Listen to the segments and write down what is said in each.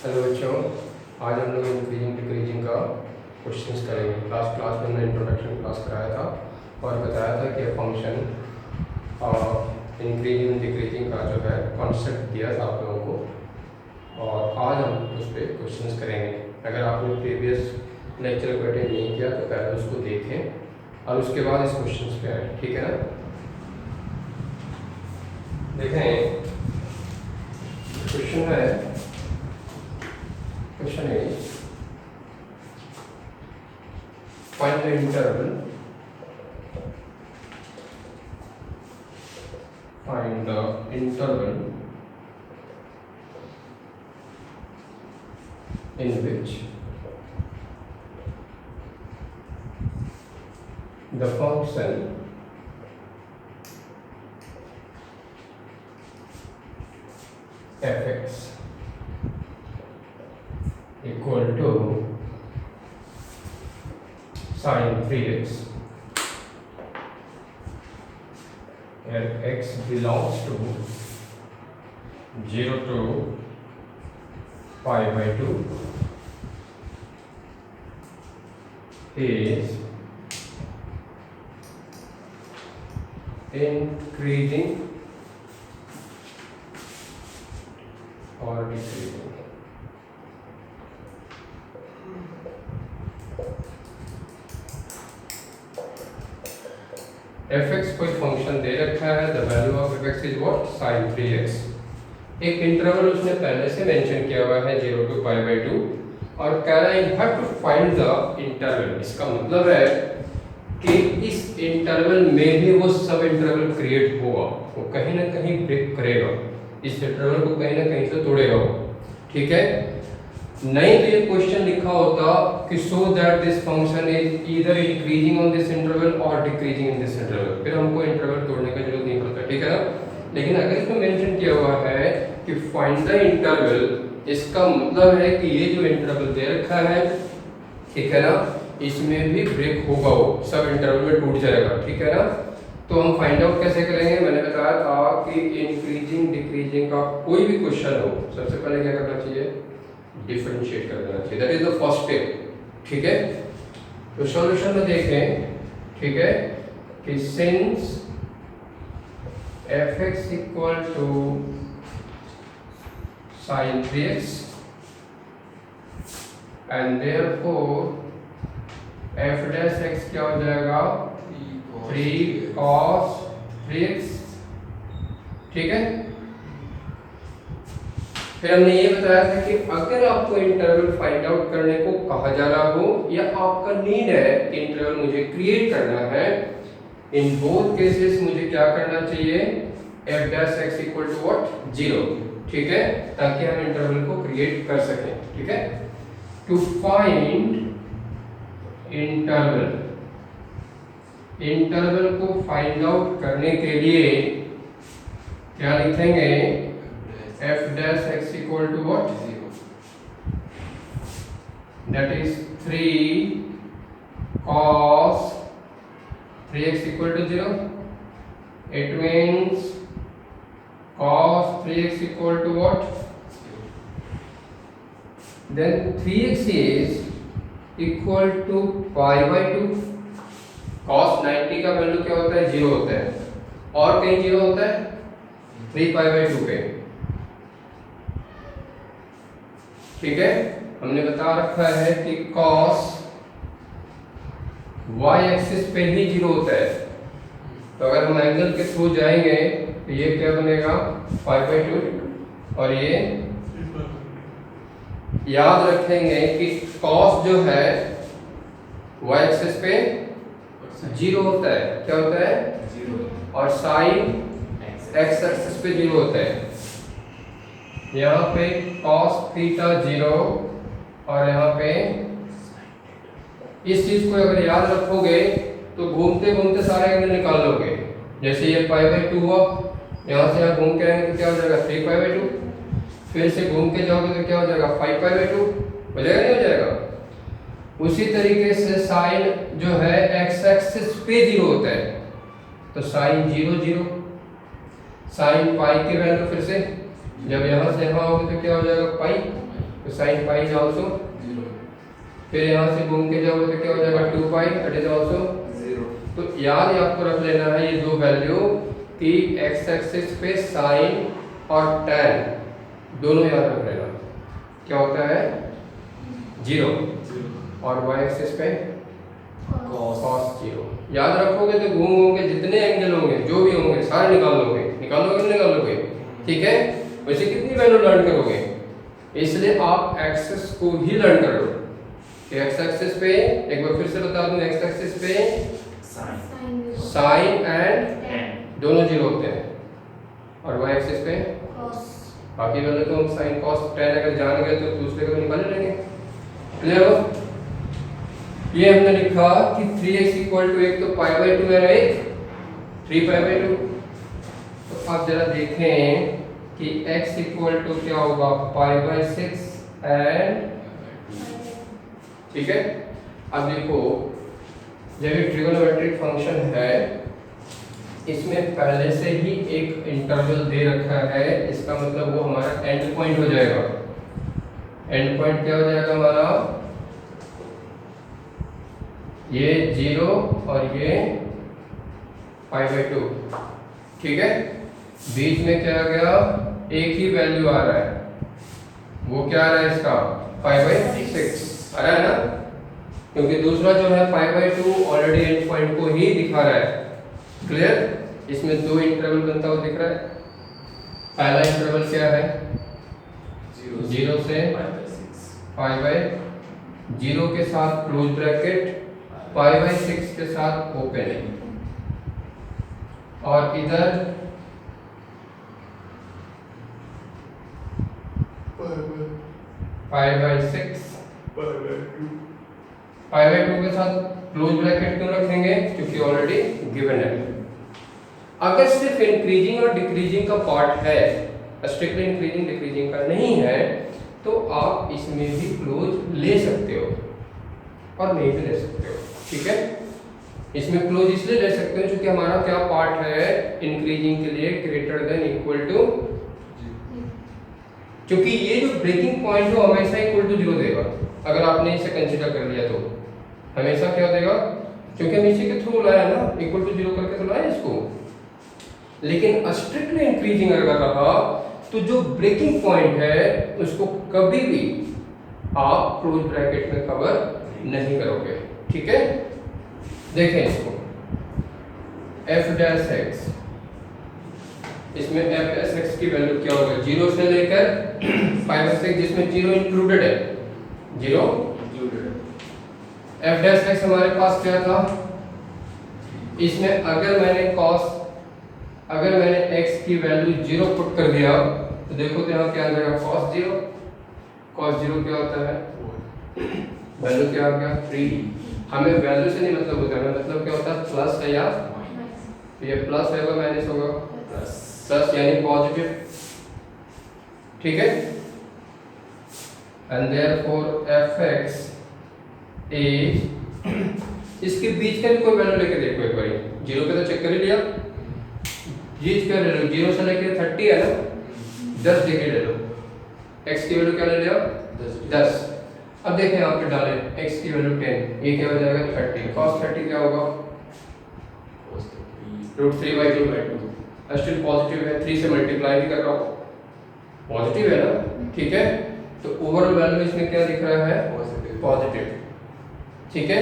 Hello बच्चों, आज हम लोग इंक्रीजिंग डिक्रीजिंग का क्वेश्चंस करेंगे। लास्ट क्लास में हमने इंट्रोडक्शन क्लास कराया था और बताया था कि फंक्शन इंक्रीजिंग डिक्रीजिंग का जो है कॉन्सेप्ट दिया था आप लोगों को, और आज हम उस पर क्वेश्चंस करेंगे। अगर आपने प्रीवियस लेक्चर को अटेंड नहीं किया तो पहले उसको देखें और उसके बाद इस क्वेश्चंस पे आए, ठीक है ना। देखें, क्वेश्चन है, question is find the interval in which the function fx equal to sin 3x and x belongs to 0 to pi by 2 is increasing or decreasing। fx कोई फंक्शन दे रखा है, the value of fx is what, sin 3x। एक interval उसने पहले से mention किया हुआ है 0 to pi by 2 और कह रहा है you have to find the interval. इसका मतलब है कि इस इंटरवल में भी वो सब इंटरवल क्रिएट होगा, वो कहीं ना कहीं ब्रेक करेगा, इस इंटरवल को कहीं ना कहीं से तोड़ेगा वो, ठीक है। नहीं तो ये क्वेश्चन लिखा होता कि so that this function is either increasing on this interval और डिक्रीजिंग इन दिस इंटरवल, फिर हमको इंटरवल तोड़ने की जरूरत नहीं पड़ता, ठीक है ना। लेकिन अगर इसमें मेंशन किया हुआ है कि फाइंड द इंटरवल, इसका मतलब है कि ये जो इंटरवल दे रखा है, ठीक है ना, इसमें भी ब्रेक होगा, वो सब इंटरवल में टूट जाएगा, ठीक है ना। तो हम फाइंड आउट कैसे करेंगे, मैंने बताया था कि इंक्रीजिंग डिक्रीजिंग का कोई भी क्वेश्चन हो, सबसे पहले क्या करना चाहिए, डिफरेंशिएट कर देना चाहिए, that is the first step, ठीक है। तो सॉल्यूशन में देखें, ठीक है, कि since fx equal to sin 3x and therefore f dash x क्या हो जाएगा, 3 cos 3x, ठीक है। फिर हमने ये बताया था कि अगर आपको इंटरवल फाइंड आउट करने को कहा जा रहा हो या आपका नीड है कि इंटरवल मुझे क्रिएट करना है, इन बोथ केसेस मुझे क्या करना चाहिए, f dash x equal to what, 0, ठीक है, ताकि हम इंटरवल को क्रिएट कर सकें, ठीक है। टू फाइंड इंटरवल, इंटरवल को फाइंड आउट करने के लिए क्या लिखेंगे, f dash x equal to what, 0, that is 3 cos 3x equal to 0, it means cos 3x equal to what, then 3x is equal to pi by 2, cos 90 का value क्या होता है, 0 होता है, और कहीं 0 होता है 3 pi by 2 पे, ठीक है। हमने बता रखा है कि cos y एक्सिस पे ही 0 होता है, तो अगर हम एंगल के थ्रू जाएंगे तो ये क्या बनेगा, pi by 2, और ये याद रखेंगे कि cos जो है y एक्सिस पे 0 होता है, क्या होता है, 0, और sin x एक्सिस पे 0 होता है। यहाँ पे cos थीटा 0 और यहाँ पे, इस चीज को अगर याद रखोगे तो घूमते घूमते सारे एंगल निकाल लोगे। जैसे ये पाई बाई 2 हुआ, यहाँ से यहाँ घूम के आएंगे तो क्या हो जाएगा, 3 पाई बाई 2, फिर से घूम के जाओगे तो क्या हो जाएगा, 5 पाई बाई 2, हो जाएगा नहीं हो जाएगा। उसी तरीके से साइन जो है x एक्सिस पे 0 होता है, तो साइन 0 0, साइन पाई की वैल्यू फिर से जब यहाँ से यहाँ होगी तो क्या हो जाएगा पाई, तो साइन पाई इज ऑल्सो 0। फिर यहाँ से घूम के जाओगे तो क्या हो जाएगा 2 पाई दैट इज ऑल्सो 0। तो याद आपको रख लेना है ये दो वैल्यू कि एक्स एक्सिस पे साइन और tan दोनों याद रख लेना। क्या होता है 0 और y एक्सिस पे cos 0। याद रखोगे तो घूम घूम के जितने एंगल होंगे जो भी होंगे सारे निकाल लोगे नहीं निकाल लोगे। ठीक है, वैसे कितनी वैल्यू लर्न करोगे, इसलिए आप एक्सिस को ही लर्न कर लो कि एक्स एक्सिस पे एक बार फिर से बता दूं, एक्स एक्सिस पे साइन एंड दोनों 0 होते हैं और y एक्सिस पे बाकी वाले तो हम sin cos tan अगर जान गए तो दूसरे को निकाल लेंगे। क्लियर हो? ये हमने लिखा कि 3x इक्वल टू एक तो पाई बाई 2 है ना, एक 3 पाई बाई 2। तो आप जरा देखें कि x इक्वल टू क्या होगा पाई बाई 6 एंड ठीक है। अब देखो जब ये ट्रिगोनोमेट्रिक फंक्शन है इसमें पहले से ही एक इंटरवल दे रखा है, इसका मतलब वो हमारा एंड पॉइंट हो जाएगा। एंड पॉइंट क्या हो जाएगा हमारा, ये 0 और ये पाई बाई 2। ठीक है, बीच में क्या आ गया, एक ही वैल्यू आ रहा है, वो क्या आ रहा है इसका पाई बाई 6 आ रहा है ना, क्योंकि दूसरा जो है pi by 2 already and point को ही दिखा रहा है। क्लियर, इसमें दो इंटरवल बनता हुआ दिख रहा है। पहला इंटरवल क्या है 0 से पाई बाई 0 के साथ क्लोज ब्रैकेट, पाई बाई 6 के साथ ओपन, और इधर पाई बाई 6 पाई बाई 2 के साथ क्लोज ब्रैकेट क्यों रखेंगे, क्योंकि ऑलरेडी गिवन है। अगर सिर्फ इंक्रीजिंग और डिक्रीजिंग का पार्ट है, स्ट्रिक्टली इंक्रीजिंग डिक्रीजिंग का नहीं है, तो आप इसमें भी क्लोज ले सकते हो और नहीं भी ले सकते हो। ठीक है, इसमें क्लोज इसलिए ले सकते हो क्योंकि हमारा क्या पार्ट है इंक्रीजिंग के लिए ग्रेटर देन इक्वल टू, क्योंकि ये जो ब्रेकिंग पॉइंट है हमेशा इक्वल टू 0 देगा। अगर आपने इसे कंसीडर कर लिया तो हमेशा क्या देगा, क्योंकि हम इसी के थ्रू लाया ना, इक्वल टू 0 करके तो लाया इसको। लेकिन स्ट्रिक्टली इंक्रीजिंग अगर रहा तो जो ब्रेकिंग पॉइंट है उसको कभी भी आप क्लोज ब्रैकेट में कवर नहीं करोगे। ठीक है, देखें इसको f डैश x, इसमें f डैश x की वैल्यू क्या होगा 0 से लेकर पाई बाई 6, जिसमें 0 इंक्लूडेड है, 0 f डैश x हमारे पास क्या था, इसमें अगर मैंने x की वैल्यू 0 पुट कर दिया तो देखो तो यहाँ क्या आ जाएगा cos 0। cos 0 क्या होता है, वैल्यू क्या आ गया 3। हमें वैल्यू से नहीं मतलब होता है, हमें मतलब क्या होता है प्लस है या तो ये प्लस होगा माइनस होगा, प्लस यानी पॉजिटिव। ठीक है, एंड देयरफॉर fx इज, इसके बीच का भी कोई वैल्यू लेके देखो एक बार, 0 पे तो चेक कर ही लिया, बीच का ले लो 0 से लेके 30 है ना, 10 डिग्री ले लो, x की वैल्यू क्या ले लिया 10। अब देखें यहाँ पे डालें x की वैल्यू 10, ये क्या हो जाएगा 30, cos 30 क्या होगा √3/2, स्टिल पॉजिटिव है, 3 से मल्टीप्लाई भी कर रहा हूँ, पॉजिटिव है ना। ठीक है, तो ओवरऑल वैल्यू इसमें क्या दिख रहा है पॉजिटिव। ठीक है,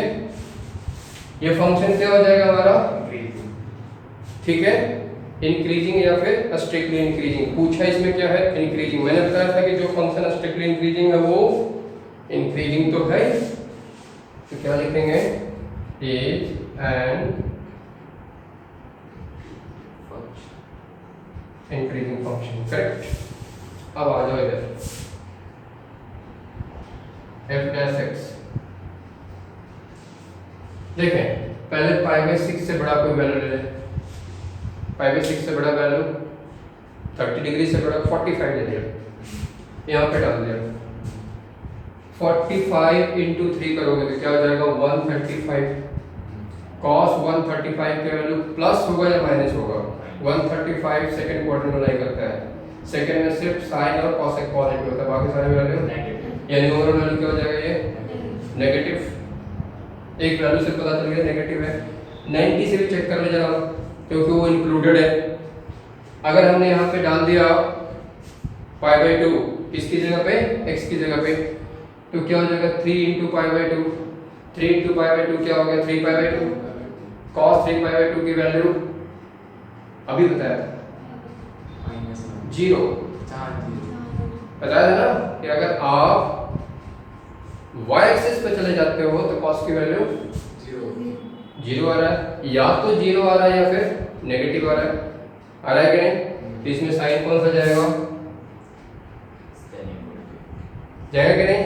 ये फंक्शन क्या हो जाएगा हमारा, ठीक है, इंक्रीजिंग या फिर स्ट्रिक्टली इंक्रीजिंग। पूछा इसमें क्या है इंक्रीजिंग, मैंने बताया था कि जो फंक्शन स्ट्रिक्टली इंक्रीजिंग है वो इंक्रीजिंग तो है, तो क्या लिखेंगे is an increasing function. Correct, अब आ जाओ इधर f डैश x, देखें पहले पाई बाई 6 से बड़ा कोई वैल्यू ले लें, पाई बाई 6 से बड़ा वैल्यू 30 डिग्री से बड़ा 45 ले लिया, यहाँ पे डाल दिया, 45 इंटू 3 करोगे तो क्या हो जाएगा 135, cos 135 के वैल्यू प्लस होगा या माइनस होगा, 135 सेकंड क्वाड्रेंट में लाई करता है, सेकंड में सिर्फ साइन और cosec पॉजिटिव होता है, बाकी सारे वैल्यू नेगेटिव। यानी ओवरऑल वैल्यू क्या हो जाएगा ये नेगेटिव। एक वैल्यू से पता चल गया नेगेटिव है। 90 से भी चेक कर ले जरा क्योंकि वो इंक्लूडेड है। अगर हमने यहाँ पे डाल दिया π/2 किसकी जगह पे x की जगह पे तो क्या हो जाएगा 3 × π/2। 3 × π/2 क्या हो गया 3π/2। cos 3π/2 की वैल्यू अभी बताया जीरो बताया था ना कि अगर आप y एक्सिस पे चले जाते हो तो cos की वैल्यू जीरो आ रहा है, या तो जीरो आ रहा है या फिर नेगेटिव आ रहा है। आ रहा है कि नहीं? तो इसमें साइन कौन सा जाएगा जाएगा कि नहीं?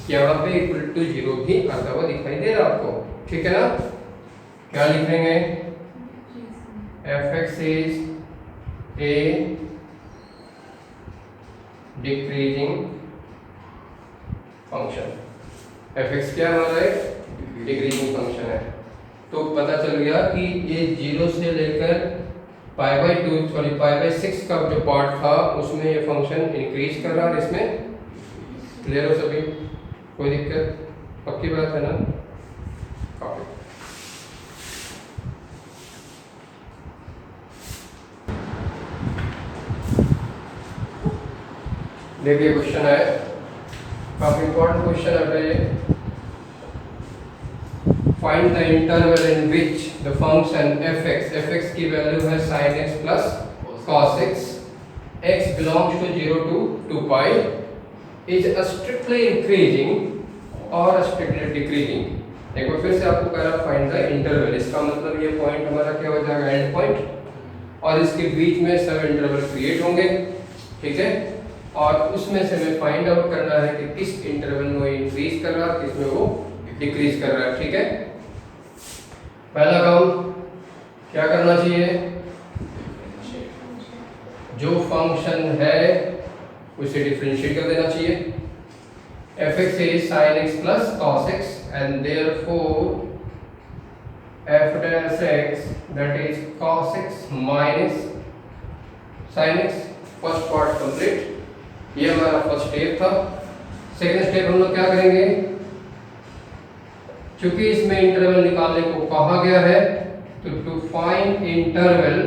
यहाँ पे इक्वल टू जीरो भी आता हुआ दिखाई दे रहा है आपको, ठीक है ना? क्या लिखेंगे f(x) is a decreasing function। f(x) क्या हमारा एक डिक्रीजिंग फंक्शन है। तो पता चल गया कि ये जीरो से लेकर π/6 का जो पार्ट था उसमें ये फंक्शन इंक्रीज कर रहा है। इसमें क्लियर हो सभी? कोई दिक्कत? पक्की बात है ना? काफी। देखिए क्वेश्चन है, काफी इंपॉर्टेंट क्वेश्चन है ये। Find the interval in which the function f(x) की वैल्यू है sin x plus cos x, x belongs to 0 to 2π, is strictly increasing or strictly decreasing। एक बार फिर से आपको कह रहा फाइंड द इंटरवल। इसका मतलब ये पॉइंट हमारा क्या हो जाएगा एंड पॉइंट, और इसके बीच में सब इंटरवल क्रिएट होंगे, ठीक है? और उसमें से हमें फाइंड आउट करना है कि किस इंटरवल में वो इंक्रीज कर रहा है, किस में वो डिक्रीज कर रहा है, ठीक है? पहला काम क्या करना चाहिए, जो फंक्शन है उसे डिफरेंशिएट कर देना चाहिए। f(x) is sin x plus cos x and therefore f(x) that is cos x minus sin x। First part complete. ये हमारा फर्स्ट स्टेप था। सेकंड स्टेप हम लोग क्या करेंगे, क्योंकि इसमें इंटरवल निकालने को कहा गया है तो to find interval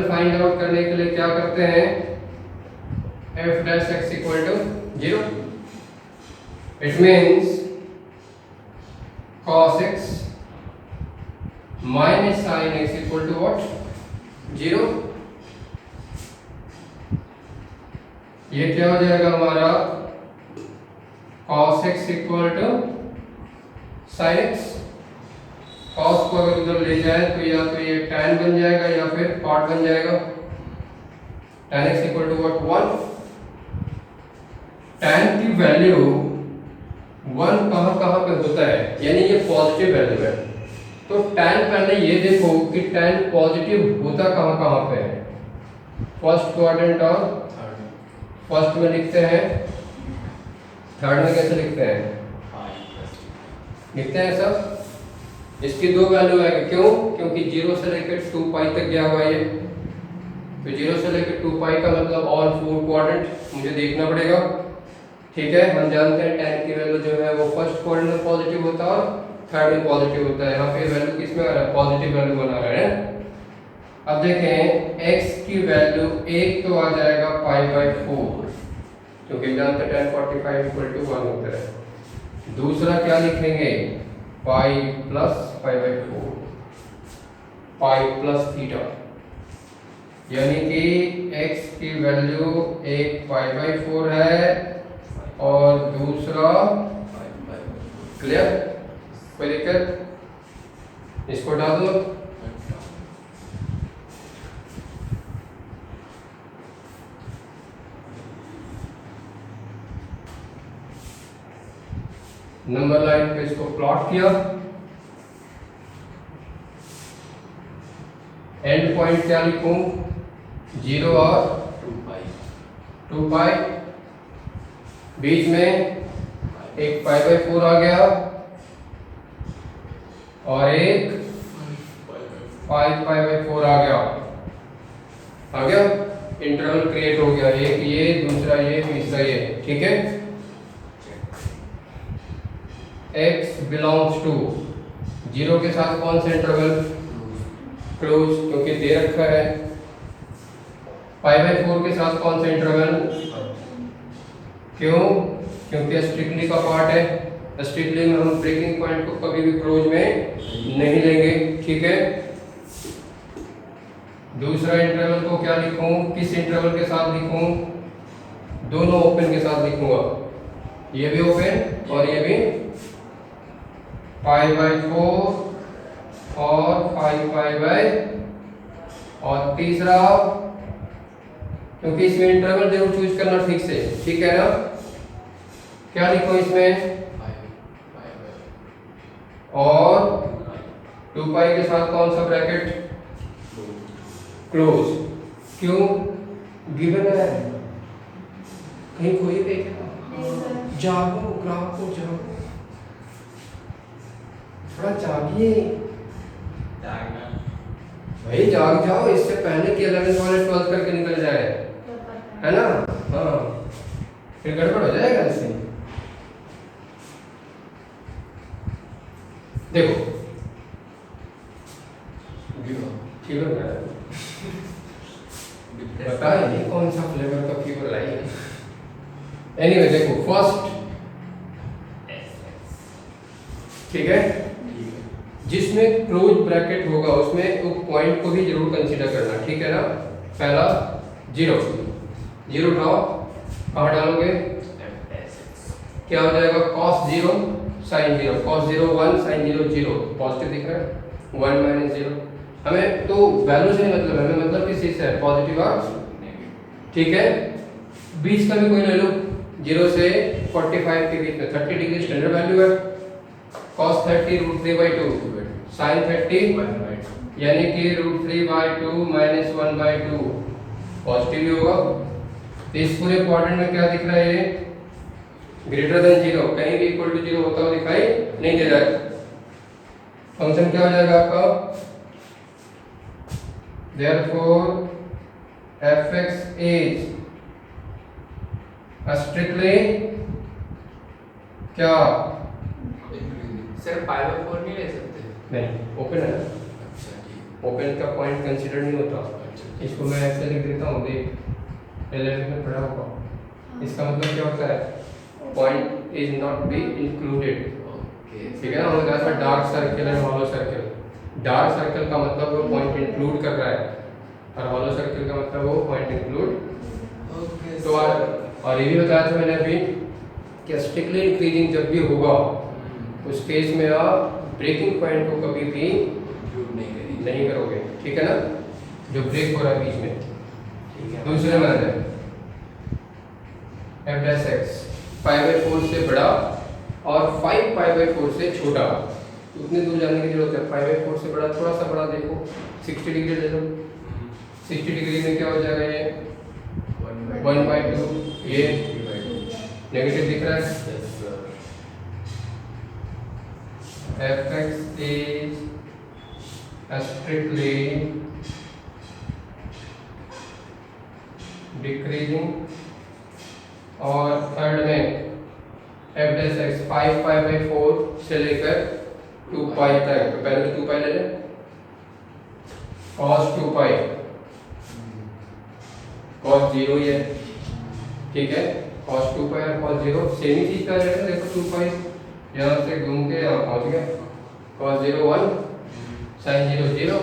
find out करने के लिए क्या करते हैं, f(x) equal to 0। It means cos x minus sin x equal to what 0। ये क्या हो जाएगा हमारा cos x equal to sin x। cos को अगर उधर ले जाए तो या तो ये tan बन जाएगा या फिर cot बन जाएगा। tan x equal to what 1। tan की वैल्यू 1 कहाँ पे होता है, यानी ये पॉजिटिव वैल्यू है। तो tan पहले ये देखो कि tan पॉजिटिव होता कहाँ पे है, फर्स्ट क्वाड्रेंट और फर्स्ट में लिखते हैं, थर्ड में कैसे लिखते हैं, लिखते हैं सब। इसकी दो वैल्यू आएगी, क्यों? क्योंकि 0 से लेकर 2π तक गया हुआ ये, तो 0 से लेकर 2π का मतलब ऑल 4 क्वाड्रेंट मुझे देखना पड़ेगा, ठीक है? हम जानते हैं tan की वैल्यू जो है वो फर्स्ट क्वाड्रेंट में पॉजिटिव होता है और थर्ड में पॉजिटिव होता है। यहाँ पे वैल्यू किस में आ रहा है, पॉजिटिव वैल्यू बना रहा है। अब देखें x की वैल्यू एक तो आ जाएगा π/4, क्योंकि जानते हैं tan 45 = 1 होता है। दूसरा क्या लिखेंगे, π + π/4, π + थीटा, यानी कि x की वैल्यू एक π/4 है और दूसरा क्लियर, कोई दिक्कत? इसको डाल दो। नंबर लाइन पे इसको प्लॉट किया, एंड पॉइंट क्या लिखूं, 0 और 2π, बीच में एक π/4 आ गया और एक 5π/4 आ गया। इंटरवल क्रिएट हो गया, एक ये, दूसरा ये, तीसरा ये, ठीक है। x बिलोंग्स टू 0 के साथ कौन सा इंटरवल? क्लोज, क्योंकि दे रखा है। π/4 के साथ कौन सा इंटरवल? क्यों? क्योंकि स्ट्रिक्टली का पार्ट है। स्ट्रिक्टली में हम ब्रेकिंग पॉइंट को कभी भी क्लोज में नहीं लेंगे, ठीक है। दूसरा इंटरवल को क्या लिखूं, किस इंटरवल के साथ लिखूं? दोनों ओपन के साथ लिखूंगा, ये भी ओपन और ये भी। π/4 और 5π/, और तीसरा, क्योंकि इसमें इंटरवल जरूर चूज करना ठीक से, ठीक है ना। क्या लिखूं इसमें? और 2π के साथ कौन सा ब्रैकेट? क्लोज। क्यों? गिवन है, कहीं कोई देखेगा। जागो ग्राहक को, जागो, थोड़ा जागिए भाई, जाग जाओ, इससे पहले कि 11th वाले 12th करके निकल जाए, है ना। हाँ, फिर गड़बड़ हो जाएगा इससे। देखो फीवर बताए नहीं कौन सा फ्लेवर का फीवर लाई है। एनीवे देखो फर्स्ट, ठीक है, जिसमें क्लोज ब्रैकेट होगा उसमें एक पॉइंट को भी जरूर कंसीडर करना, ठीक है ना। पहला 0 ड्रॉ, कहाँ डालोगे? क्या हो जाएगा? cos 0 sin 0, cos 0 1 sin 0 0, positive दिख रहा है, 1 - 0। हमें तो वैल्यू से मतलब, हमें मतलब किस चीज से है? पॉजिटिव और, ठीक है। बीच का भी कोई ले लो, 0 से 45 के बीच में 30 डिग्री स्टैंडर्ड वैल्यू है। cos 30 √3/2, sin 30 यानी कि √3/2 - 1/2, पॉजिटिव ही होगा। तो इस पूरे क्वाड्रेंट में क्या दिख रहा है? ये ग्रेटर देन 0, कहीं भी इक्वल टू 0 होता हुआ दिखाई नहीं दे रहा है। फंक्शन क्या हो जाएगा आपका? Therefore f(x) is strictly क्या? सर π/4 नहीं ले सकते? नहीं, ओपन है ना। अच्छा ठीक, ओपन का पॉइंट कंसीडर नहीं होता। इसको मैं ऐसे लिख देता हूँ, देख 11th में पढ़ा होगा। इसका मतलब क्या होता है? Point is not be included, okay ठीक है ना। हम लोग ऐसा डार्क सर्कल है, हॉलो सर्कल। डार्क सर्कल का मतलब वो पॉइंट इंक्लूड कर रहा है, और हॉलो सर्कल का मतलब वो पॉइंट इंक्लूड। ओके तो और ये भी बताया था मैंने अभी कि स्ट्रिक्टली इंक्रीजिंग जब भी होगा उस केस में आप ब्रेकिंग पॉइंट को कभी भी इंक्लूड नहीं करोगे, ठीक है ना, जो ब्रेक हो रहा है बीच में। ठीक है। दूसरे में आ जाए f(x) π/4 से बड़ा और 5π/4 से छोटा। उतनी दूर जाने की जरूरत है। 5/4 से बड़ा, थोड़ा सा बड़ा देखो, 60 डिग्री ले लो। 60 डिग्री में क्या हो जाएगा? ये 1/2, ये नेगेटिव दिख रहा है। f(x) is strictly decreasing, और थर्ड में f(x) 5π/4 से लेकर 2π तक। तो पहले 2π ले लें, cos 2π, cos 0 ही है, ठीक है। cos 2π और cos 0 सेम ही चीज का है। देखो 2π यहाँ से घूम के यहाँ पहुँच गया, cos 0 1 sin 0 0।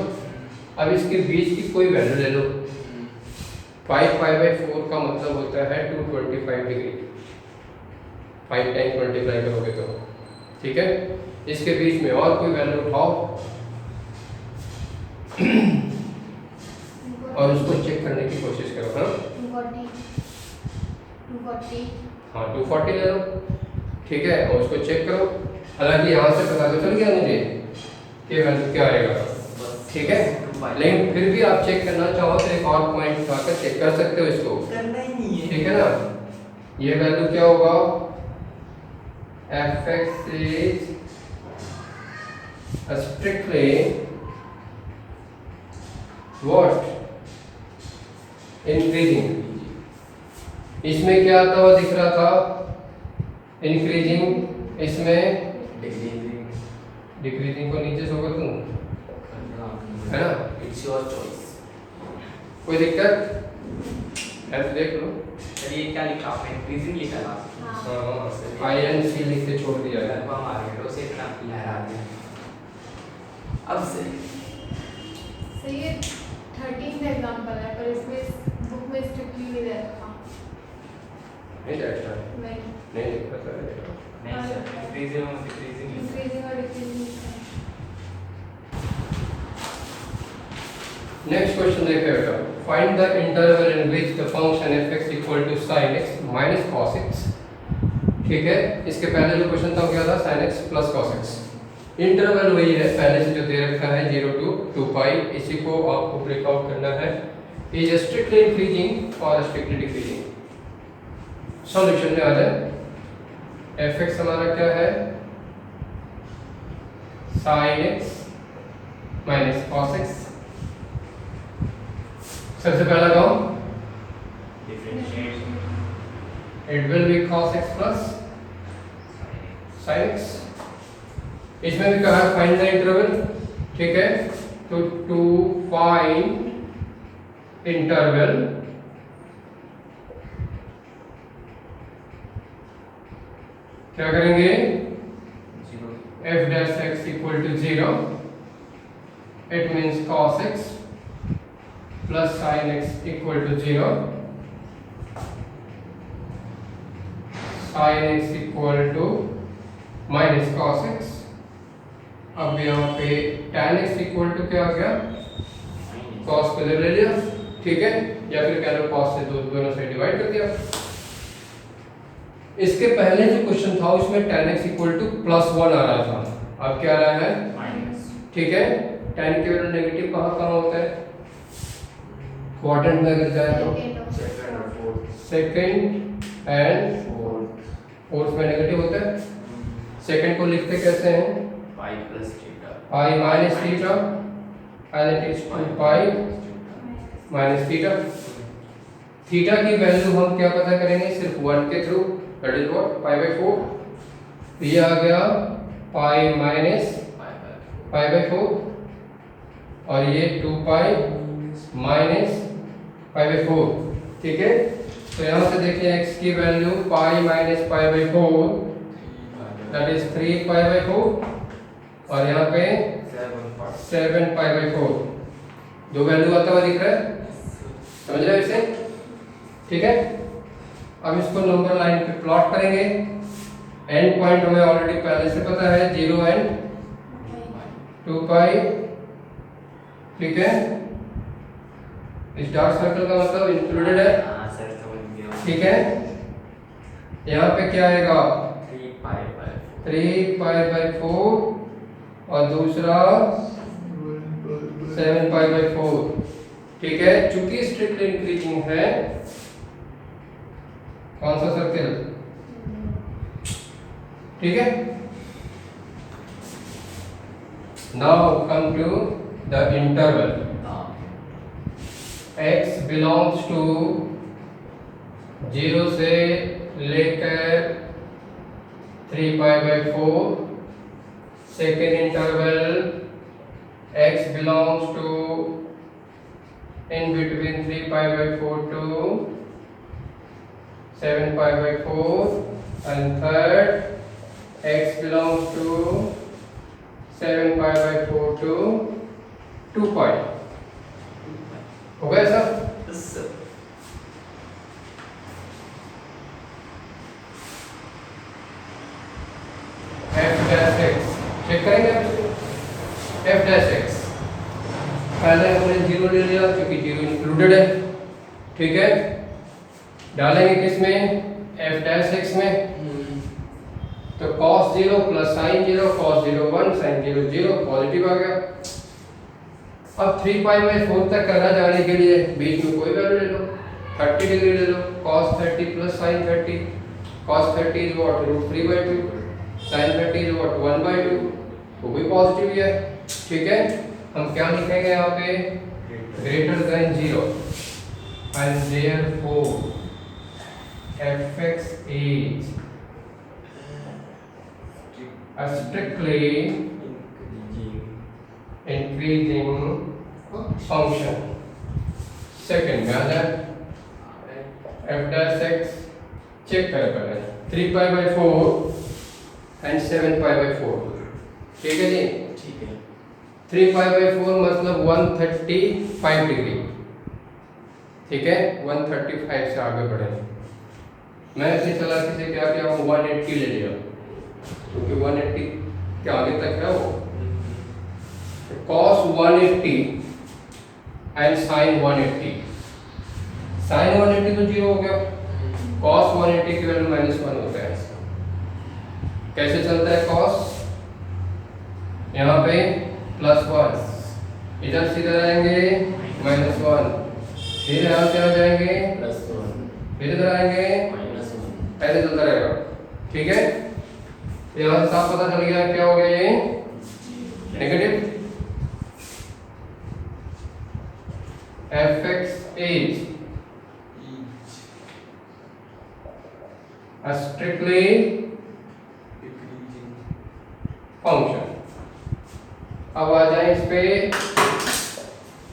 अब इसके बीच की कोई वैल्यू ले लो। 5π/4 का मतलब होता है 225 डिग्री, 5 टाइम मल्टीप्लाई करोगे तो, ठीक है। इसके बीच में और कोई वैल्यू उठाओ और उसको चेक करने की कोशिश करो। हाँ 240 हाँ 240 ले लो, ठीक है, और उसको चेक करो। हालांकि यहाँ से पता तो चल गया मुझे कि वैल्यू क्या आएगा, ठीक है। लेकिन फिर भी आप चेक करना चाहो तो एक और पॉइंट उठाकर चेक कर सकते हो इसको, करना ही नहीं है, ठीक है ना। ये वैल्यू क्या होगा? f(x) is strictly what? Increasing. इसमें क्या आता हुआ दिख रहा था? इंक्रीजिंग, इसमें डिक्रीजिंग को नीचे से होगा तुम, है ना? It's your choice. कोई दिक्कत है तो देख लो। सर ये क्या लिखा आपने? इंक्रीजिंग लिखा था। हाँ, INC लिख के छोड़ दिया है। वो हमारे हेडो से इतना लहरा दिया। अब सही सही है। 13th एग्जांपल है पर इसमें बुक में स्ट्रिक्टली नहीं रहता। नहीं रहता, नहीं नहीं लिखा था। नहीं सर, इंक्रीजिंग और डिक्रीजिंग इंक्रीजिंग और डिक्रीजिंग। नेक्स्ट क्वेश्चन देखिए बेटा, find the interval in which the function f(x) equal to sin x minus cos x। ठीक है, इसके पहले जो क्वेश्चन था वो क्या था? sin x plus cos x। Interval वही है पहले से जो दे रखा है 0 to 2 पाई, इसी को आपको ब्रेकआउट करना है। इज स्ट्रिक्टली इंक्रीजिंग और स्ट्रिक्टली डिक्रीजिंग। सॉल्यूशन में आ जाए। f(x) हमारा क्या है? sin x minus cos x। सबसे पहला काम differentiate it will be cos x plus sin x। इसमें भी कहा फाइंड द इंटरवल। ठीक है, तो टू फाइंड इंटरवल क्या करेंगे? f dash x equal to 0, it means cos x plus sin x equal to 0, sin x equal to minus cos x। अब यहाँ पे tan x इक्वल टू क्या आ गया? cos को इधर ले लिया, ठीक है, या फिर कह लो cos से दोनों से डिवाइड कर दिया। इसके पहले जो क्वेश्चन था उसमें tan x इक्वल टू +1 आ रहा था, अब क्या आ रहा है? माइनस। ठीक है, tan के वैल्यू नेगेटिव कहाँ कहाँ होता है? क्वाड्रेंट में अगर जाए तो सेकंड और फोर्थ। सेकंड एंड फोर्थ में नेगेटिव होता है। सेकंड को लिखते कैसे हैं? Pi plus theta. Pi minus theta and it is 2 pi minus theta. Theta की वैल्यू हम क्या पता करेंगे? सिर्फ 1 के through, that is what? Pi by 4। ये आ गया पाई माइनस पाई बाय 4 और ये 2 पाई माइनस पाई बाय 4। ठीक है, तो यहाँ से देखिए x की value pi minus pi by 4, that is 3 pi by 4 और यहाँ पे 7 पाई बाय 4। दो वैल्यू आता हुआ दिख रहा है, समझ रहे हो इसे? ठीक है, अब इसको नंबर लाइन पे प्लॉट करेंगे। एंड पॉइंट हमें ऑलरेडी पहले से पता है 0 एंड 2 पाई। ठीक है, इस डार्क सर्कल का मतलब इंक्लूडेड है। हाँ सर समझ गया। ठीक है, यहाँ पे क्या आएगा? 3 पाई बाय 3 पाई बाय 4 और दूसरा 7 पाई बाय 4। ठीक है, चूंकि स्ट्रिक्टली इंक्रीजिंग है, कौन सा सर्कल? ठीक है, now come to the interval. x belongs to 0 से लेकर 3 pi by 4। Second interval x belongs to in between 3 pi by 4 to 7 pi by 4, and third x belongs to 7 pi by 4 to 2 pi। हो गया sir? f dash x check करेंगे आप इसको। f dash x पहले हमने 0 ले लिया क्योंकि 0 इंक्लूडेड है। ठीक है, डालेंगे किसमें? f dash x में। तो cos 0 plus sin 0, cos 0 1, sin 0 0, positive आ गया। अब 3 पाई बाय 4 तक करना जाने के लिए बीच में कोई वैल्यू ले लो, 30 डिग्री ले लो। cos 30 plus sin 30, cos 30 is what? √3/2, sin 30 is what? 1/2, वो भी पॉजिटिव ही है। ठीक है, हम क्या लिखेंगे यहाँ पे? Greater than 0। and therefore fx is a strictly increasing function. Second क्या है f dash x चेक करें पहले 3 pi by 4 and 7 pi by 4 ठीक है जी। ठीक है 3 pi by 4 मतलब 135 डिग्री ठीक है 135 से आगे बढ़े। मैं अपनी चालाकी से क्या किया हूँ 180 ले लिया क्योंकि 180 के आगे तक है वो cos 180 and sin 180 sin 180 तो जीरो हो गया cos 180 की वैल्यू -1 होता है। कैसे चलता है cos यहाँ पे +1 इधर सीधे आएंगे -1 फिर यहाँ से आ जाएंगे +1 फिर इधर आएंगे -1 ऐसे चलता रहेगा ठीक है। यहाँ से साफ पता चल गया क्या हो गया ये negative fx is a strictly function। अब आ जाए इस पे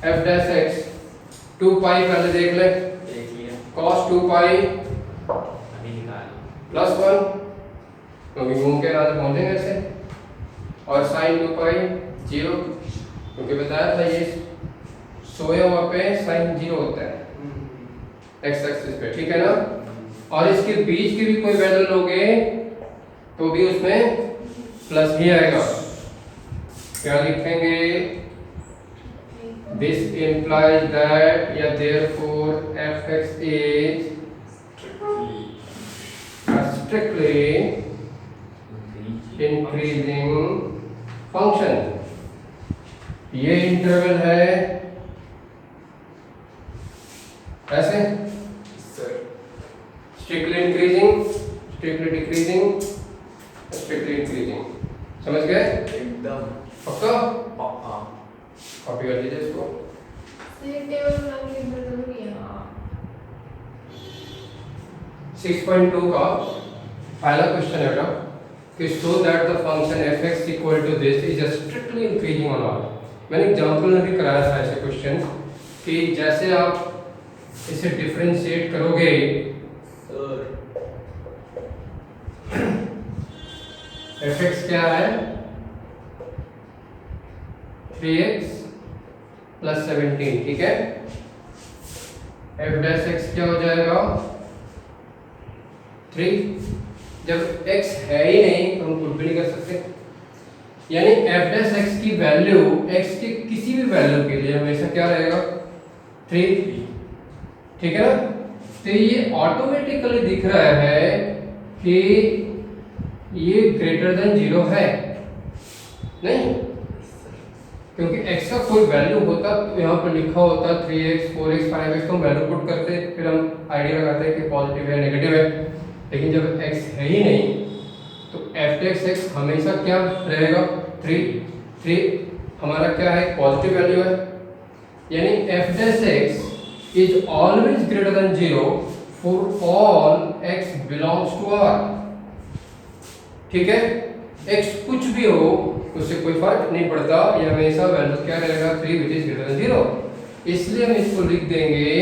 f dash x 2 पाई पहले देख ले देख लिया cos 2 पाई अभी निकाल +1 क्योंकि घूम के यहाँ पहुंचेंगे ऐसे और sin 2 पाई 0 क्योंकि बताया था ये सोया हुआ पे sin 0 होता है x एक्सिस पे ठीक है ना। और इसके बीच की भी कोई वैल्यू लोगे तो भी उसमें प्लस ही आएगा। क्या लिखेंगे दिस implies that या therefore fx is a strictly increasing function। ये इंटरवल है ऐसे sir strictly increasing strictly decreasing strictly increasing समझ गए एकदम पक्का पक्का कॉपी कर लीजिए इसको। ये टेबल बनाने की जरूरी है। 6.2 का पहला क्वेश्चन है बेटा कि show that the function fx equal to this is strictly increasing on R. मैंने एग्जांपल में भी कराया था ऐसे क्वेश्चन कि जैसे आप इसे डिफरेंशिएट करोगे सर fx क्या है 3x + 17 ठीक है। f dash x क्या हो जाएगा 3 जब x है ही नहीं तो हम कुछ भी नहीं कर सकते यानी f dash x की वैल्यू x के किसी भी वैल्यू के लिए हमेशा क्या रहेगा 3 ठीक है ना। तो ये ऑटोमेटिकली दिख रहा है कि ये ग्रेटर देन 0 है नहीं क्योंकि x का कोई वैल्यू होता तो यहाँ पर लिखा होता 3x 4x 5x तो हम वैल्यू पुट करते फिर हम आइडिया लगाते हैं कि पॉजिटिव है नेगेटिव है। लेकिन जब x है ही नहीं तो f dash x हमेशा क्या रहेगा 3 हमारा क्या है पॉजिटिव वैल्यू है यानी f dash x is always greater than 0 for all x belongs to R ठीक है। x कुछ भी हो उससे कोई फर्क नहीं पड़ता ये हमेशा वैल्यू क्या रहेगा 3 which is greater than 0। इसलिए हम इसको लिख देंगे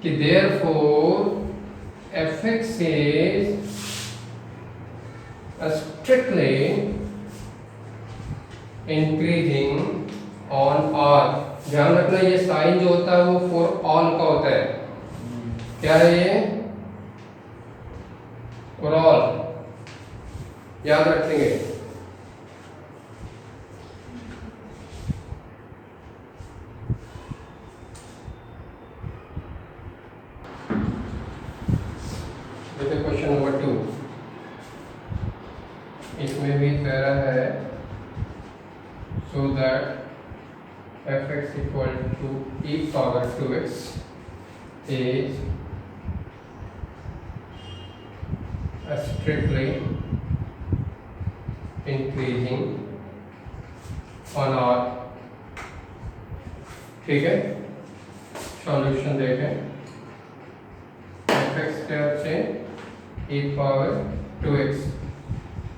कि therefore fx is a strictly increasing on R। ध्यान रखना ये साइन जो होता है वो फॉर ऑल का होता है क्या है ये फॉर ऑल याद रखेंगे। देखिए क्वेश्चन नंबर 2 इसमें भी कह रहा है so that fx equal to e power 2x is a strictly increasing on R ठीक है। सॉल्यूशन देखें एक्स क्या है e power 2x,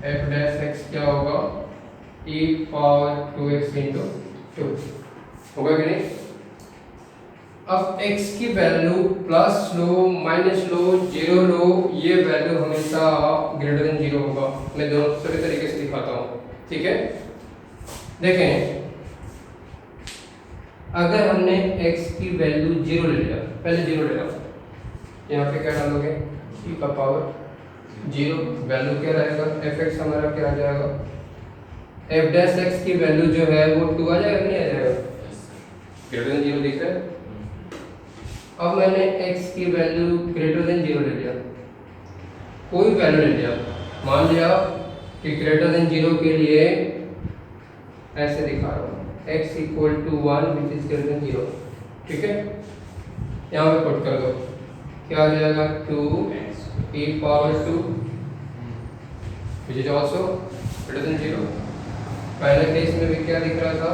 F dash x क्या होगा e पावर 2x इंटू 2 होगा कि नहीं। अब x की value plus low minus low zero लो, ये वैल्यू हमेशा ग्रेटर देन जीरो होगा। मैं दोनों सभी तरीके से दिखाता हूँ, ठीक है। देखें अगर हमने x की वैल्यू जीरो ले लिया, पहले जीरो ले लो, यहाँ पे क्या डालोगे e का पावर जीरो, वैल्यू क्या रहेगा एफ एक्स हमारा क्या आ जाएगा, एफ डैश एक्स की वैल्यू जो है वो 2 आ जाएगा नहीं आ जाएगा, ग्रेटर देन जीरो दिख रहा है। अब मैंने x की वैल्यू ग्रेटर देन जीरो ले लिया, कोई वैल्यू ले लिया, मान लिया कि ग्रेटर देन जीरो के लिए ऐसे दिखा रहा हूँ x equal to 1 which is greater than zero, ठीक है। यहाँ पे पुट कर दो, क्या आ जाएगा 2 e power 2 which is also greater than zero. पहले केस में भी क्या दिख रहा था,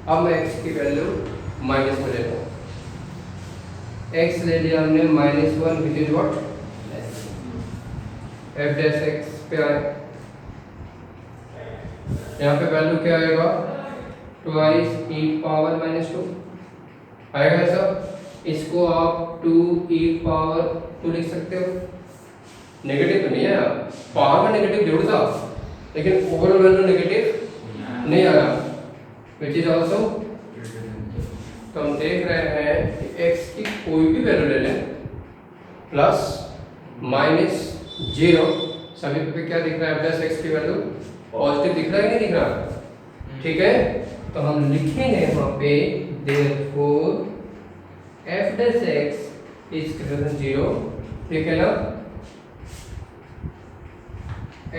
अब मैं x की वैल्यू माइनस में ले रहा हूँ, x ले लिया हमने -1 which is what F dash x पे आए, यहाँ पे वैल्यू क्या आएगा ट्वाइस e पावर -2 आएगा ऐसा। इसको आप 2 e पावर 2 लिख सकते हो, नेगेटिव तो नहीं है, पावर में नेगेटिव जरूर था लेकिन ओवरऑल वैल्यू नेगेटिव नहीं आ रहा, विच इज ऑल्सो। तो हम देख रहे हैं कि x की कोई भी वैल्यू ले लें प्लस माइनस जीरो, सभी पे क्या दिख रहा है प्लस x की वैल्यू पॉजिटिव दिख रहा है नहीं दिख रहा, ठीक है। तो हम लिखेंगे यहाँ पे therefore f dash x is greater than zero, ठीक है ना।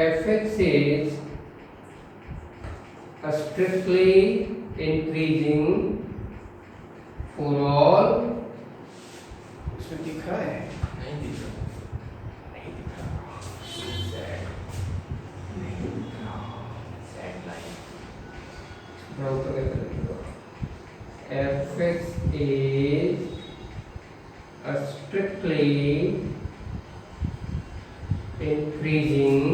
f(x) is strictly increasing for all, इसमें दिख रहा है नहीं दिख रहा, नहीं दिख रहा, नहीं दिख रहा, सेट लाइन ब्राउज करके लिखो f(x) is strictly increasing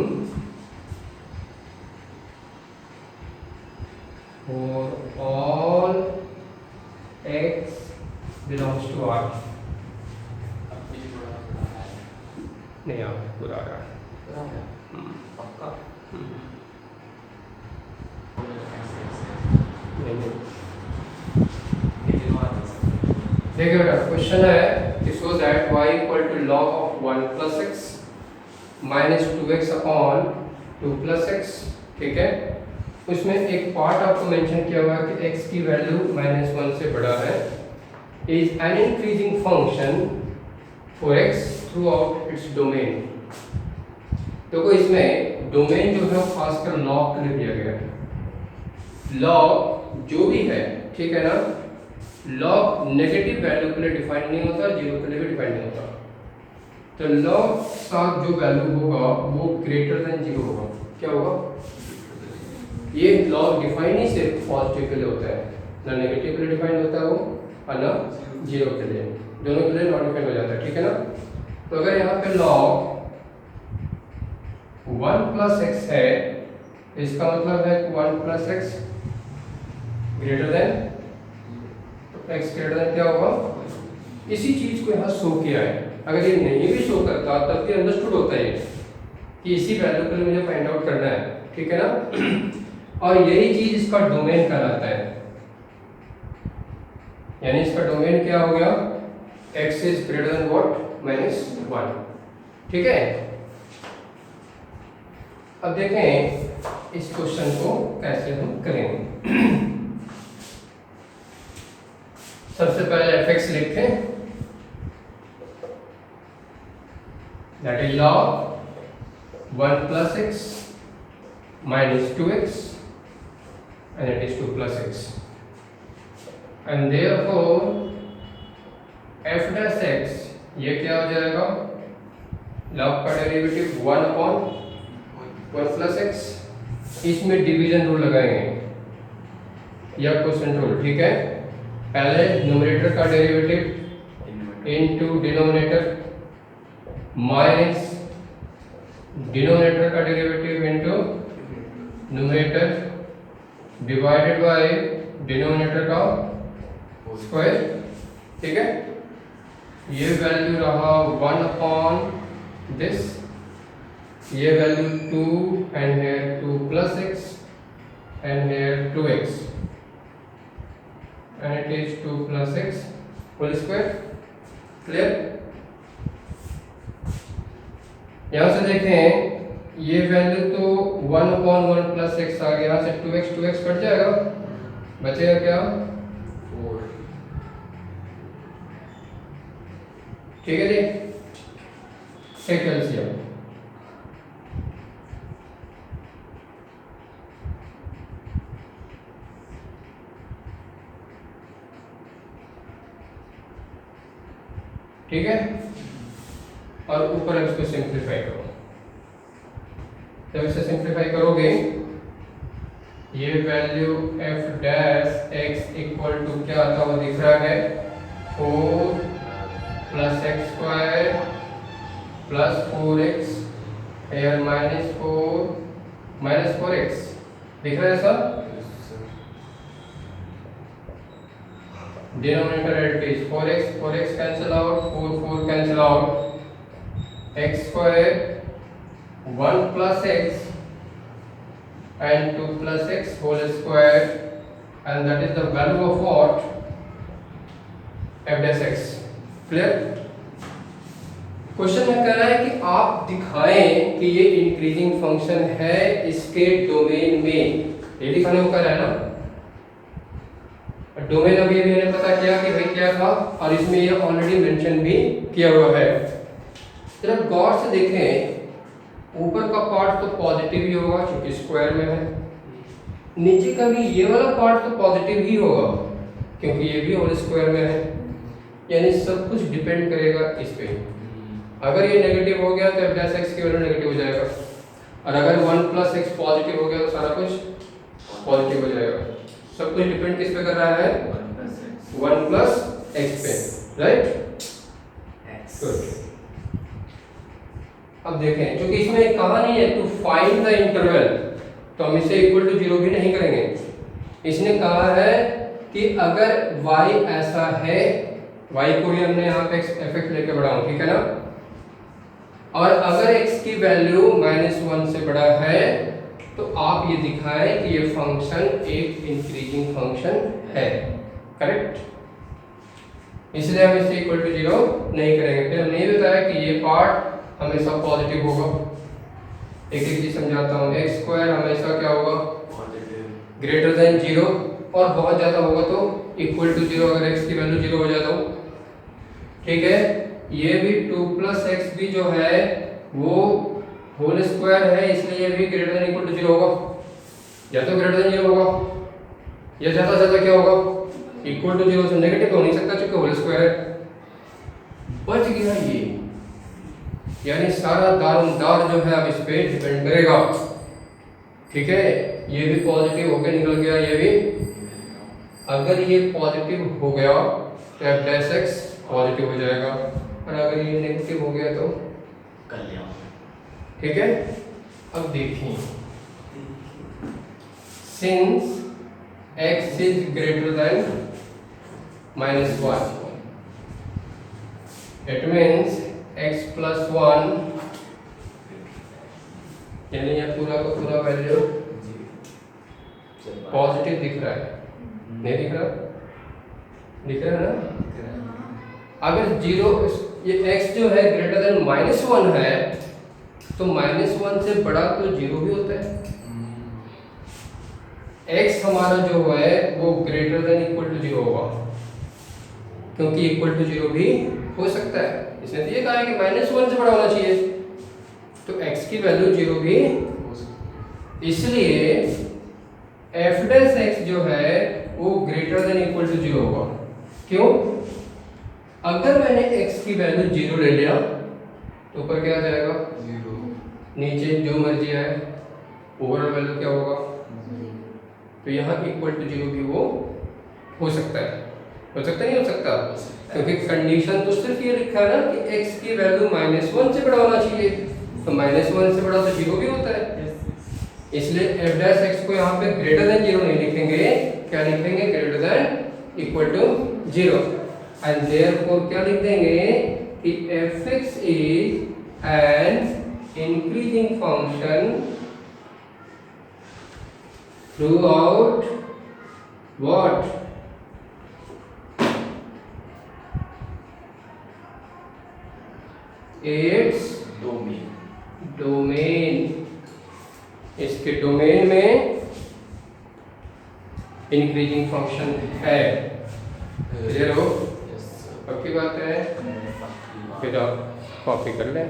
for all x belongs to R। अपनी थोड़ा थोड़ा है, नहीं आप पूरा आ रहा है, थोड़ा है पक्का नहीं नहीं। कितनी बार हो सकता है। देखिए बेटा क्वेश्चन है कि so that y equal to log of 1 plus x minus 2x upon 2 plus x, ठीक है। उसमें एक पार्ट आपको मेंशन किया हुआ है कि x की वैल्यू -1 से बड़ा है, is an increasing function for x through out its domain. देखो इसमें डोमेन जो है वो खासकर लॉग के लिए दिया गया है, लॉग जो भी है, ठीक है ना, लॉग नेगेटिव वैल्यू के लिए डिफाइन नहीं होता, जीरो के लिए भी डिफाइन नहीं होता। तो लॉग साथ जो वैल्यू होगा वो ग्रेटर देन जीरो होगा, क्या होगा, ये लॉग डिफाइन ही सिर्फ पॉजिटिव के लिए होता है, ना नेगेटिव के लिए डिफाइन होता है वो और ना जीरो के लिए, दोनों के लिए नॉट डिफाइन हो जाता है, ठीक है ना। तो अगर यहाँ पे लॉग 1 प्लस एक्स है, इसका मतलब है 1 प्लस एक्स ग्रेटर देन, तो एक्स ग्रेटर देन क्या होगा, इसी चीज को यहाँ शो किया है। अगर ये नहीं भी शो करता तब भी अंडरस्टूड होता है कि इसी वैल्यू के लिए मुझे फाइंड आउट करना है, ठीक है ना। और यही चीज इसका डोमेन कहलाता है, यानी इसका डोमेन क्या हो गया, x is greater then what -1, ठीक है। अब देखें इस क्वेश्चन को कैसे हम करेंगे। सबसे पहले f(x) लिखें, that is log 1 plus x minus 2x and it is 2 plus x, and therefore f dash x ये क्या हो जाएगा, log का डेरिवेटिव 1 अपॉन 1 प्लस एक्स, इसमें डिवीजन रूल लगाएंगे या क्वोशिएंट रूल, ठीक है। पहले न्यूमरेटर का derivative into denominator, minus denominator का derivative into numerator divided by denominator का स्क्वायर, ठीक है। ये वैल्यू रहा 1 अपॉन दिस, ये value 2 and here 2 plus x and here 2x and it is 2 plus x whole square, clear। यहाँ से देखें ये वैल्यू तो 1 अपॉन 1 प्लस एक्स आ गया, यहाँ से 2x कट जाएगा, बचेगा क्या 4। ठीक है जी। एक एलसीएम ठीक है, और ऊपर इसको सिंप्लीफाई करो। जब इसे सिंप्लीफाई करोगे ये value f dash x equal to क्या आता हुआ दिख रहा है 4 plus x square plus 4x here minus 4x दिख रहा है सब। Denominator it is 4x cancel out, 4 cancel out, x square 1 plus x and 2 plus x whole square, and that is the value of what f dash x, clear। Question में कह रहा है कि आप दिखाएं कि ये इंक्रीजिंग फंक्शन है इसके डोमेन में, ये दिखाने को कह रहा है ना। डोमेन अभी मैंने पता किया कि भाई क्या था, और इसमें ये ऑलरेडी मेंशन भी किया हुआ है। जरा गौर से देखें, ऊपर का पार्ट तो पॉजिटिव ही होगा क्योंकि स्क्वायर में है, नीचे का भी ये वाला पार्ट तो पॉजिटिव ही होगा क्योंकि ये भी होल स्क्वायर में है, यानी सब कुछ डिपेंड करेगा इस पे। अगर ये नेगेटिव हो गया तो f डैश x की वैल्यू नेगेटिव हो जाएगा, और अगर 1 प्लस x पॉजिटिव हो गया तो सारा कुछ पॉजिटिव हो जाएगा। सब कुछ डिपेंड किस पे कर रहा है 1 प्लस x पे, राइट। गुड। अब देखें क्योंकि इसमें कहा नहीं है टू फाइंड द इंटरवल, तो हम इसे इक्वल टू 0 भी नहीं करेंगे। इसने कहा है कि अगर y ऐसा है, y को भी हमने यहाँ पे fx लेके बढ़ाऊं, ठीक है ना, और अगर x की वैल्यू -1 से बड़ा है तो आप ये दिखाएं कि ये फंक्शन एक इंक्रीजिंग फंक्शन है, करेक्ट। इसलिए हम इसे इक्वल टू 0 नहीं करेंगे। फिर हमने ये बताया कि ये पार्ट हमेशा पॉजिटिव होगा। एक एक चीज समझाता हूँ, एक्स स्क्वायर हमेशा क्या होगा ग्रेटर देन 0, और बहुत ज़्यादा होगा तो इक्वल टू 0 अगर x की वैल्यू 0 हो जाता हो, ठीक है। ये भी 2 प्लस एक्स भी जो है वो होल स्क्वायर है, इसलिए ये भी ग्रेटर देन इक्वल टू 0 होगा, या तो ग्रेटर देन 0 होगा या ज़्यादा से ज़्यादा क्या होगा इक्वल टू 0 से नेगेटिव तो हो नहीं सकता क्योंकि होल स्क्वायर है। बच गया ये, यानी सारा दारोमदार जो है अब इस पे डिपेंड करेगा, ठीक है। ये भी पॉजिटिव होकर निकल गया, ये भी अगर ये पॉजिटिव हो गया तो f डैश x पॉजिटिव हो जाएगा, और अगर ये नेगेटिव हो गया तो कल्याण, ठीक है। अब देखिए, since x is greater then -1, it means x plus 1, यानी ये पूरा का पूरा वैल्यू पॉजिटिव दिख रहा है, नहीं दिख रहा, दिख रहा है ना। अगर 0 ये x जो है ग्रेटर देन -1 है तो -1 से बड़ा तो 0 भी होता है। x हमारा जो है वो ग्रेटर देन इक्वल टू 0 होगा क्योंकि इक्वल टू 0 भी हो सकता है। इसने तो ये कहा है कि -1 से बड़ा होना चाहिए, तो x की वैल्यू 0 भी, इसलिए f डैश x जो है वो ग्रेटर देन इक्वल टू 0 होगा। क्यों? अगर मैंने x की वैल्यू 0 ले लिया तो ऊपर क्या आ जाएगा 0, नीचे जो मर्जी है, ओवरऑल वैल्यू क्या होगा, तो यहाँ इक्वल टू 0 भी वो हो सकता है। हो सकता नहीं हो सकता? क्योंकि कंडीशन तो सिर्फ ये लिखा है ना कि x की वैल्यू -1 से बड़ा होना चाहिए, तो -1 से बड़ा तो 0 भी होता है। इसलिए f डैश x को यहाँ पे ग्रेटर देन 0 नहीं लिखेंगे, क्या लिखेंगे? Greater than equal to 0। And therefore क्या लिख देंगे कि f(x) is an increasing function throughout what? It's domain. इसके डोमेन में इंक्रीजिंग फंक्शन है। क्लियर हो? पक्की बात है? फिर आप कॉपी कर लें।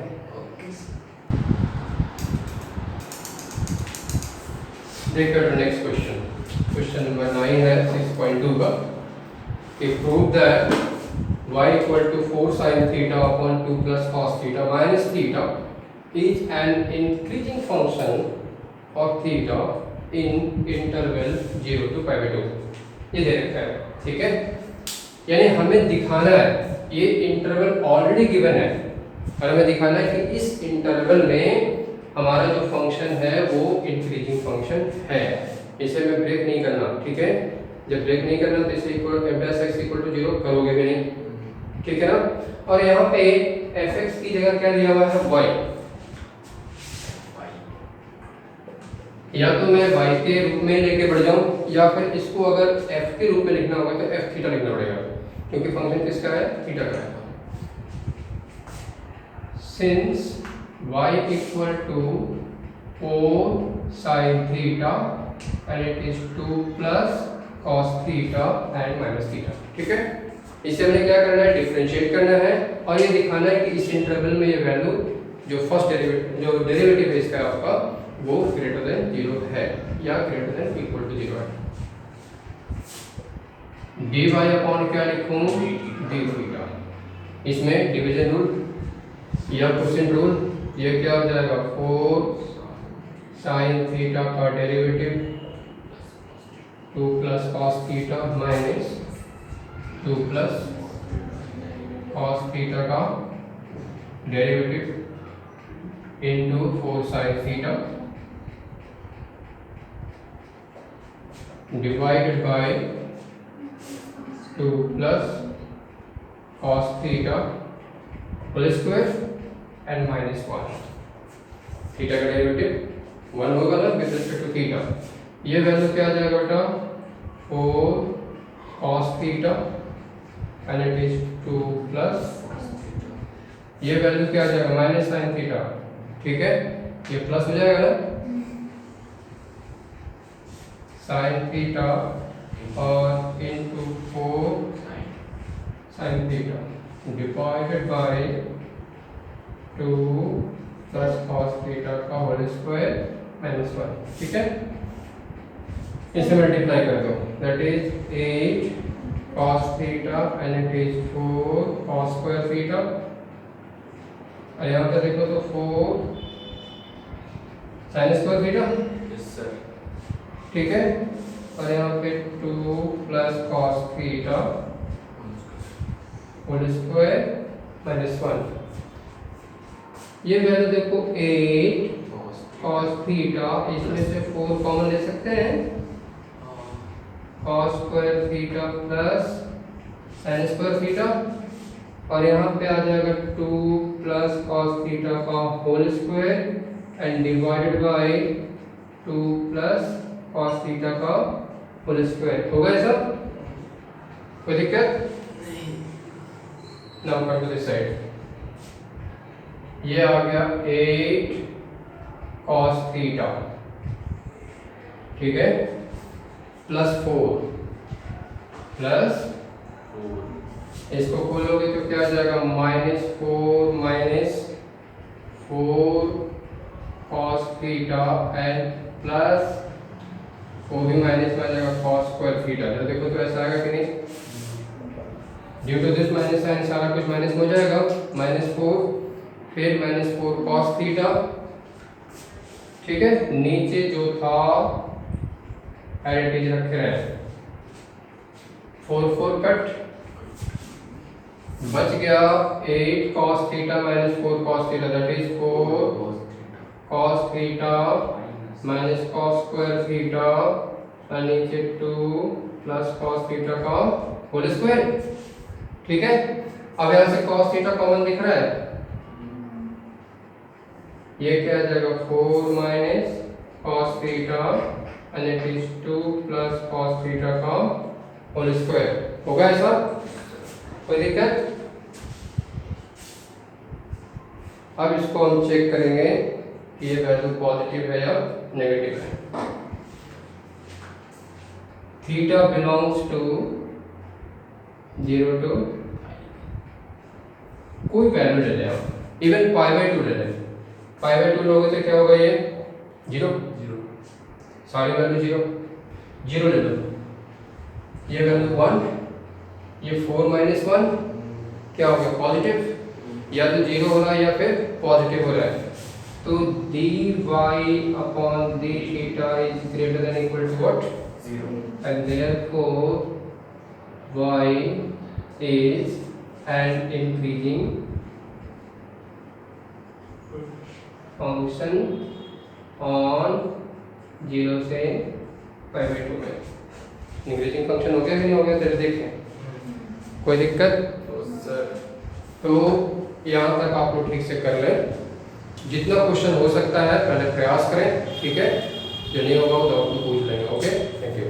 देखो नेक्स्ट क्वेश्चन, क्वेश्चन नंबर 9 है 6.2 का कि prove that y equal to 4 sin theta upon 2 plus cos theta minus theta is an increasing function of theta in interval 0 to pi by 2। ये दे रखा है, ठीक है? यानी हमें दिखाना है, ये इंटरवल ऑलरेडी गिवन है और हमें दिखाना है कि इस इंटरवल में हमारा जो फंक्शन है वो इंक्रीजिंग फंक्शन है। इसे हमें ब्रेक नहीं करना, ठीक है? जब ब्रेक नहीं करना तो इसे equal f dash x equal to 0 करोगे भी नहीं, ठीक है ना? और यहाँ पे fx की जगह क्या दिया हुआ है? y। या तो मैं y के रूप में लेके बढ़ जाऊं या फिर इसको अगर f के रूप में लिखना होगा तो f थीटा लिखना पड़ेगा, क्योंकि फंक्शन किसका है? थीटा का है। Since y equal to 4 sin theta and it is 2 plus cos theta and minus theta, ठीक है? इसे हमने क्या करना है? डिफरेंशिएट करना है और ये दिखाना है कि इस इंटरवल में ये वैल्यू जो फर्स्ट डेरिवेटिव है इसका आपका वो ग्रेटर देन 0 है या ग्रेटर देन इक्वल टू 0 है। dy अपॉन क्या लिखूं? d theta. इसमें डिवीजन रूल या क्वोशिएंट रूल, ये क्या हो जाएगा? 4 sin थीटा का derivative 2 plus cos theta minus 2 plus cos theta का derivative into 4 sin theta divided by 2 plus cos theta whole square and minus 1। Theta का डेरिवेटिव 1 होगा ना विद रिस्पेक्ट टू थीटा। ये वैल्यू क्या आ जाएगा बेटा? 4 cos theta and it is 2 plus, ये value क्या आ जाएगा? माइनस sin थीटा, ठीक है? ये प्लस हो जाएगा ना sin थीटा और into 4 sin theta divided by 2 plus cos theta का होल स्क्वायर माइनस 1, ठीक है? इसे मल्टीप्लाई कर दो, that is 8 cos theta and it is 4 cos square theta और यहाँ पे देखो तो 4 sin स्क्वायर थीटा, ठीक है? और यहाँ पे 2 plus cos theta whole square minus 1। ये वैल्यू देखो 8 cos थीटा, इसमें से 4 कॉमन ले सकते हैं, cos square theta plus sin square theta और यहाँ पे आ जाएगा 2 प्लस cos थीटा का whole square and divided by 2 plus cos theta का होल स्क्वायर। हो गया सब? कोई दिक्कत? Now come to this side, ये आ गया 8 cos थीटा, ठीक है? प्लस 4 प्लस, इसको खोलोगे तो क्या आ जाएगा? -4 minus 4 cos theta and plus वो भी माइनस में आ जाएगा cos स्क्वायर थीटा। जब देखो तो ऐसा आएगा कि नहीं? Due to this minus sign सारा कुछ माइनस हो जाएगा, -4 फिर -4 cos थीटा, ठीक है? नीचे जो था एडिटिव रखे रहे, 4 4 कट बच गया 8 cos theta minus 4 cos theta, that is 4 cos theta minus cos square theta और नीचे 2 प्लस cos थीटा का होल स्क्वायर। ठीक है, अब यहाँ से cos थीटा कॉमन दिख रहा है, ये क्या आ जाएगा 4 minus cos theta and it is 2 plus cos theta का होल स्क्वायर। होगा ऐसा, कोई दिक्कत? अब इसको हम चेक करेंगे कि ये वैल्यू पॉजिटिव है या नेगेटिव है। थीटा बिलोंग्स टू 0 टू कोई वैल्यू ले लें आप, इवन π/2 ले लें। π/2 लोगे तो क्या होगा, ये 0, सारी वैल्यू 0 ले लो, ये वैल्यू 1, ये 4 माइनस 1 क्या हो गया पॉजिटिव, या तो 0 हो रहा है या फिर पॉजिटिव हो रहा है। तो dy upon d theta is greater than equal to what, 0, and therefore y is an increasing function on 0 से π/2 में। इंक्रीजिंग फंक्शन हो गया कि नहीं हो गया, तेरे देखें कोई दिक्कत? तो सर तो यहाँ तक आप लोग ठीक से कर लें, जितना क्वेश्चन हो सकता है पहले प्रयास करें, ठीक है? जो नहीं होगा वो तो आप लोग पूछ लेंगे। Okay, thank you.